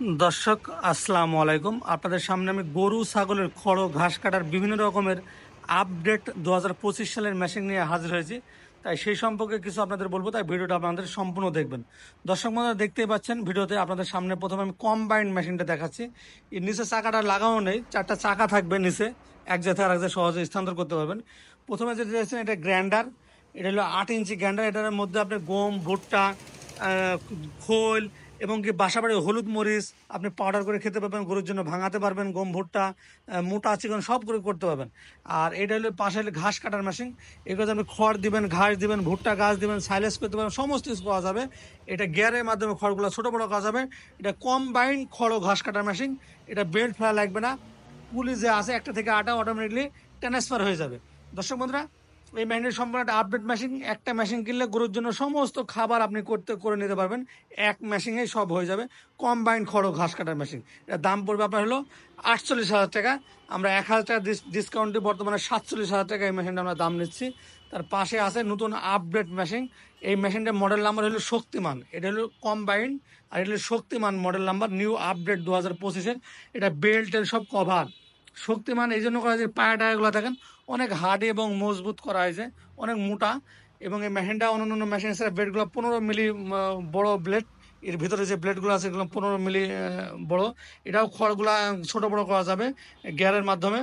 দর্শক আসসালামু আলাইকুম। আপনাদের সামনে আমি গরু ছাগলের খড় ও ঘাস কাটার বিভিন্ন রকমের আপডেট 2025 সালের মেশিন নিয়ে হাজির হয়েছি। তাই সেই সম্পর্কে কিছু আপনাদের বলবো, তাই ভিডিওটা আপনাদের সম্পূর্ণ দেখবেন। দর্শক বন্ধুরা দেখতেই পাচ্ছেন ভিডিওতে আপনাদের সামনে প্রথমে আমি কম্বাইন্ড মেশিনটা দেখাচ্ছি। এর নিচে চাকাটা লাগানো নেই, চারটা চাকা থাকবে নিচে, এক জায়গা থেকে আরেক জায়গায় সহজে স্থানান্তর করতে পারবেন। প্রথমে যেটা দেখছেন এটা গ্রাইন্ডার, এটা হলো 8 ইঞ্চি গ্রাইন্ডার। এটার মধ্যে আপনি গম, ভুট্টা, খোল এবং কি বাসাবাড়ি হলুদ মরিচ আপনি পাউডার করে খেতে পারবেন, গরুর জন্য ভাঙাতে পারবেন, গম ভুট্টা মোটা চিকন সব করে করতে পারবেন। আর এটা হলো পাশে হলো ঘাস কাটার মেশিন। এগুলো আপনি খড় দিবেন, ঘাস দিবেন, ভুট্টা গাছ দিবেন, সাইলেজ করতে পারবেন, সমস্ত কিছু পাওয়া যাবে। এটা গিয়ারের মাধ্যমে খড়গুলো ছোটো বড়ো করা যাবে। এটা কম্বাইন্ড খড় ও ঘাস কাটার মেশিন। এটা বেল্ট ফেলা লাগবে না, পুলি যে আছে একটা থেকে আটা অটোমেটিকলি ট্রান্সফার হয়ে যাবে। দর্শক বন্ধুরা, এই মেশিনের সম্পূর্ণ একটা আপডেট মেশিন। একটা মেশিন কিনলে গরুর জন্য সমস্ত খাবার আপনি করে নিতে পারবেন, এক মেশিনে সব হয়ে যাবে। কম্বাইন্ড খড় ও ঘাস কাটার মেশিন, এটার দাম পড়বে আপনার হলো 48,000 টাকা। আমরা 1,000 টাকা ডিসকাউন্টে বর্তমানে 47,000 টাকা এই মেশিনটা আমরা দাম নিচ্ছি। তার পাশে আছে নতুন আপডেট মেশিন। এই মেশিনটার মডেল নাম্বার হলো শক্তিমান। এটা হলো কম্বাইন্ড, আর এটা হলো শক্তিমান মডেল নাম্বার, নিউ আপডেট 2025-এর। এটা বেল্টের সব কভার শক্তিমান এই জন্য করা হয়েছে, পায়া টায়াগুলো দেখেন অনেক হার্ডি এবং মজবুত করা হয়েছে, অনেক মোটা। এবং এই মেশিনটা অন্যান্য মেশিন ছাড়া ব্লেডগুলো 15 মিলি বড় ব্লেড। এর ভিতরে যে ব্লেডগুলো আছে এগুলো 15 মিলি বড়। এটাও খড়গুলা ছোট বড় করা যাবে গিয়ারের মাধ্যমে।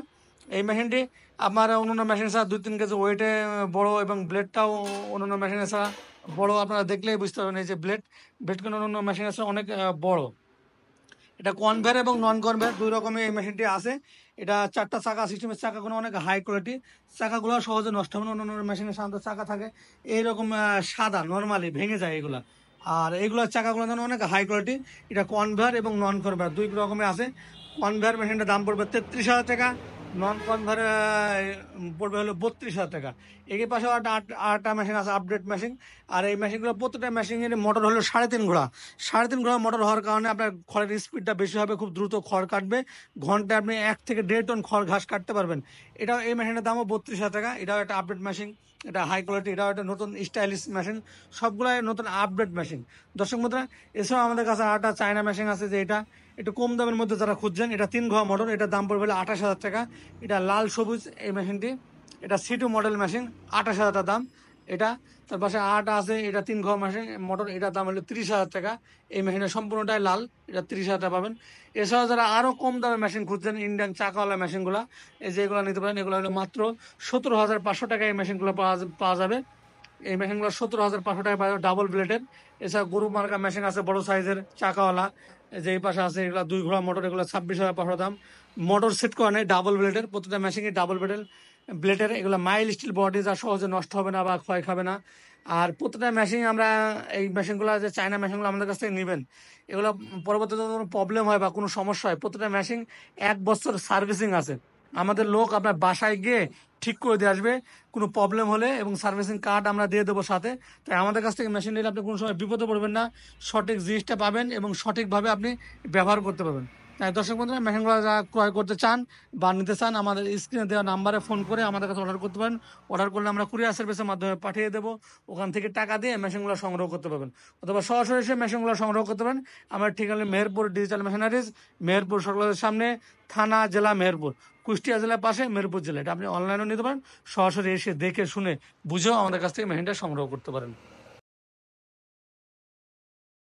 এই মেশিনটি আপনার অন্যান্য মেশিন ছাড়া 2-3 কেজি ওয়েটে বড়, এবং ব্লেডটাও অন্যান্য মেশিনের ছাড়া বড়। আপনারা দেখলেই বুঝতে পারবেন এই যে ব্লেডগুলো অন্যান্য মেশিনের ছাড়া অনেক বড়। এটা কনভেয়ার এবং নন কনভেয়ার দুই রকমের এই মেশিনটি আছে। এটা চারটা চাকা সিস্টেমের, চাকাগুলো অনেক হাই কোয়ালিটি, চাকাগুলো সহজে নষ্ট হবে না। অন্য মেশিনের সাধারণত চাকা থাকে এইরকম সাদা, নর্মালি ভেঙে যায় এগুলা। আর এইগুলোর চাকাগুলো যেন অনেক হাই কোয়ালিটি। এটা কনভেয়ার এবং নন কনভেয়ার দুই রকমের আছে। কনভেয়ার মেশিনটার দাম পড়বে 33,000 টাকা, নন কনভেয়ার পড়বে হলো 32,000 টাকা। এর পাশে আটটা মেশিন আছে, আপডেট মেশিন। আর এই মেশিনগুলো প্রত্যেকটা মেশিনের মোটর হলো 3.5 ঘোড়া। 3.5 ঘোড়া মোটর হওয়ার কারণে আপনার খড়ের স্পিডটা বেশি হবে, খুব দ্রুত খড় কাটবে। ঘন্টায় আপনি 1 থেকে 1.5 টন খড় ঘাস কাটতে পারবেন। এটাও এই মেশিনের দামও 32,000 টাকা। এটাও একটা আপডেট মেশিন, এটা হাই কোয়ালিটি, এটাও একটা নতুন স্টাইলিশ মেশিন। সবগুলাই নতুন আপডেট মেশিন। দর্শক বন্ধুরা, এছাড়াও আমাদের কাছে একটা চায়না মেশিন আছে, যে এটা একটু কম দামের মধ্যে যারা খুঁজছেন, এটা 3 ঘোড়া মোটর, এটার দাম পড়বে 28,000 টাকা। এটা লাল সবুজ এই মেশিনটি, এটা সিটু মডেল মেশিন, 28,000 টাকা দাম এটা। তার পাশে আছে, এটা 3 ঘোড়া মেশিন মোটর, এটার দাম হলো 30,000 টাকা। এই মেশিনের সম্পূর্ণটাই লাল, এটা 30,000 টাকা পাবেন। এছাড়াও যারা আরও কম দামের মেশিন খুঁজছেন, ইন্ডিয়ান চাকাওয়ালা মেশিনগুলো, এই যে এগুলো নিতে পারেন, এগুলো হলো মাত্র 17,500 টাকা এই মেশিনগুলো পাওয়া যাবে। এই মেশিনগুলো 17,500 টাকা পাওয়া যাবে, ডাবল ব্লেডের। এছাড়া গরু মার্কা মেশিন আছে বড় সাইজের চাকাওয়ালা, যে এই পাশে আছে, এগুলো 2 ঘোড়া মোটর, এগুলো 26,500 দাম। মোটর সেট করা নেই, ডাবল ব্লেডের, প্রতিটা মেশিনই ডাবল ব্লেডের। এগুলো মাইল স্টিল বডি, যা সহজে নষ্ট হবে না বা ক্ষয় খাবে না। আর প্রতিটা মেশিন আমরা, এই মেশিনগুলো যে চায়না মেশিনগুলো আমাদের কাছ থেকে নেবেন, এগুলো পরবর্তীতে কোনো প্রবলেম হয় বা কোনো সমস্যা হয়, প্রতিটা মেশিন 1 বছর সার্ভিসিং আছে। আমাদের লোক আপনার বাসায় গিয়ে ঠিক করে দিয়ে আসবে কোনো প্রবলেম হলে, এবং সার্ভিসিং কার্ড আমরা দিয়ে দেবো সাথে। তাই আমাদের কাছ থেকে মেশিন নিলে আপনি কোনো সময় বিপদে পড়বেন না, সঠিক জিনিসটা পাবেন এবং সঠিকভাবে আপনি ব্যবহার করতে পারবেন। তাই দর্শক বন্ধুরা, মেশিনগুলো যারা ক্রয় করতে চান বা নিতে চান, আমাদের স্ক্রিনে দেওয়া নাম্বারে ফোন করে আমাদের কাছে অর্ডার করতে পারেন। অর্ডার করলে আমরা কুরিয়ার সার্ভিসের মাধ্যমে পাঠিয়ে দেবো, ওখান থেকে টাকা দিয়ে মেশিনগুলো সংগ্রহ করতে পারবেন, অথবা সরাসরি এসে মেশিনগুলো সংগ্রহ করতে পারেন। আমার ঠিকানা মেহেরপুর ডিজিটাল মেশিনারিজ, মেহেরপুর সরকারের সামনে, থানা জেলা মেহেরপুর, কুষ্টিয়া জেলার পাশে মেহেরপুর জেলা। এটা আপনি অনলাইনেও নিতে পারেন, সরাসরি এসে দেখে শুনে বুঝেও আমাদের কাছ থেকে মেশিনটা সংগ্রহ করতে পারেন।